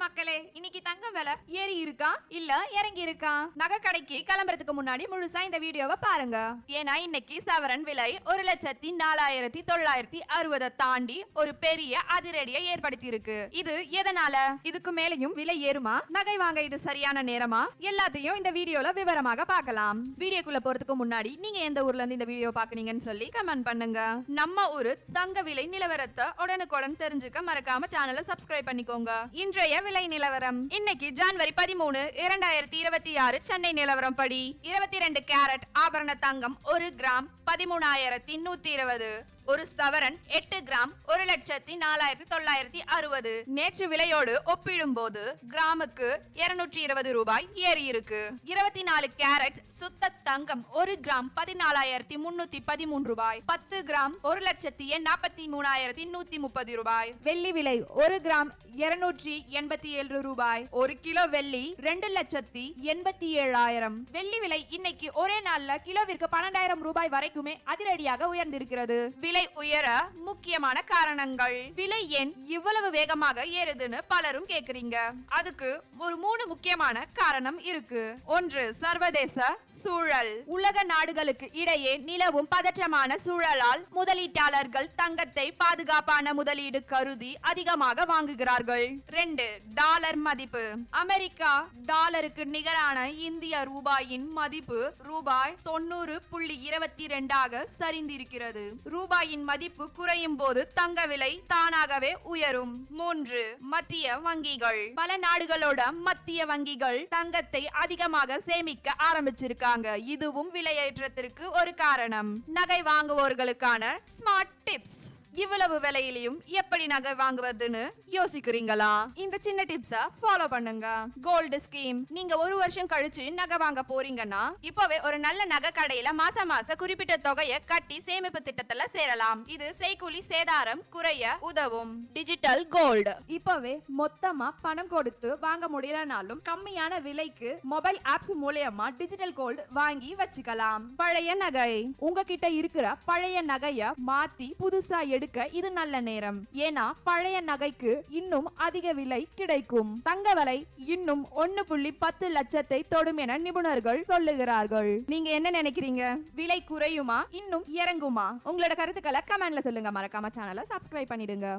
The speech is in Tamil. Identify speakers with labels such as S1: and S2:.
S1: மக்களே, இன்னைக்கு தங்கம் விலை ஏறி இருக்கா இல்ல இறங்கி இருக்கா? நகை கடைக்கு கிளம்புறதுக்கு முன்னாடி முழுசா இந்த வீடியோவை பாருங்க. ஏன்னா இன்னைக்கு சவரன் விலை 1,04,960 தாண்டி ஒரு பெரிய அதிரடியை ஏற்படுத்தி இருக்கு. இது எதனால? இதுக்கு மேலையும் விலை ஏறுமா? நகை வாங்க இது சரியான நேரமா? எல்லாத்தையும் இந்த வீடியோல விவரமாக பார்க்கலாம். வீடியோக்குள்ள போறதுக்கு முன்னாடி நீங்க எந்த ஊர்ல இருந்து இந்த வீடியோ பாக்குறீங்கன்னு சொல்லி கமெண்ட் பண்ணுங்க. நம்ம ஊரு தங்க விலை நிலவரத்தை உடனுக்குடன் தெரிஞ்சுக்க மறக்காம சேனலை சப்ஸ்கிரைப் பண்ணிக்கோங்க. இன்றைய விலை நிலவரம். இன்னைக்கு ஜனவரி 13, 2026 சென்னை நிலவரம் படி 22 கேரட் ஆபரண தங்கம் 1 கிராம் 13,120, ஒரு சவரன் 8 கிராம் 1,04,960. நேற்று விலையோடு ஒப்பிடும்போது கிராமுக்கு 220 ரூபாய் ஏறி இருக்கு. 24 கேரட் சுத்த தங்கம் 1 கிராம் 14,313 ரூபாய், 10 கிராம் 1,43,130 ரூபாய். வெள்ளி விலை 1 கிராம் 287 ரூபாய். 1 கிலோ வெள்ளி 2,87,000. வெள்ளி விலை இன்னைக்கு ஒரே நாள்ல கிலோவிற்கு 12,000 ரூபாய் வரைக்குமே அதிரடியாக உயர்ந்திருக்கிறது. விலை உயர முக்கியமான காரணங்கள். விலை ஏன் இவ்வளவு வேகமாக ஏறுதுன்னு பலரும் கேக்குறீங்க. அதுக்கு ஒரு 3 முக்கியமான காரணம் இருக்கு. ஒன்று, சர்வதேச சூழல். உலக நாடுகளுக்கு இடையே நிலவும் பதற்றமான சூழலால் முதலீட்டாளர்கள் தங்கத்தை பாதுகாப்பான முதலீடு கருதி அதிகமாக வாங்குகிறார்கள். 2, டாலர் மதிப்பு. அமெரிக்கா டாலருக்கு நிகரான இந்திய ரூபாயின் மதிப்பு ரூபாய் 90.22 சரிந்திருக்கிறது. ரூபாயின் மதிப்பு குறையும் போது தங்க விலை தானாகவே உயரும். 3, மத்திய வங்கிகள். பல நாடுகளோட மத்திய வங்கிகள் தங்கத்தை அதிகமாக சேமிக்க ஆரம்பிச்சிருக்காங்க. இதுவும் விலையேற்றத்திற்கு ஒரு காரணம். நகை வாங்குவோர்களுக்கான ஸ்மார்ட் டிப்ஸ். இவ்வளவு விலையிலையும் எப்படி நகை வாங்குவதுன்னு யோசிக்கிறீங்களா? இந்த சின்ன டிப்ஸை ஃபாலோ பண்ணுங்க. Gold scheme. நீங்க ஒரு வருஷம் கழிச்சு நகை வாங்க போறீங்கன்னா இப்பவே ஒரு நல்ல நகை கடையில மாசம் குறிப்பிட்ட தொகையை கட்டி சேமிப்பு திட்டத்துல சேரலாம். இது செய்கூலி சேதாரம் குறைய உதவும். Digital gold. இப்பவே மொத்தமா பணம் கொடுத்து வாங்க முடியலனாலும் கம்மியான விலைக்கு மொபைல் ஆப்ஸ் மூலமா டிஜிட்டல் கோல்டு வாங்கி வச்சுக்கலாம். பழைய நகை. உங்ககிட்ட இருக்கிற பழைய நகைய மாத்தி புதுசா எடுக்க இது நல்ல நேரம். ஏன்னா பழைய நகைக்கு இன்னும் அதிக விலை கிடைக்கும். தங்க விலை இன்னும் 1.10 லட்சத்தை தொடும் என நிபுணர்கள் சொல்லுகிறார்கள். நீங்க என்ன நினைக்கிறீங்க? விலை குறையுமா இன்னும் இறங்குமா? உங்களோட கருத்துக்களை கமெண்ட்ல சொல்லுங்க. மறக்காம சேனலை சப்ஸ்கிரைப் பண்ணிடுங்க.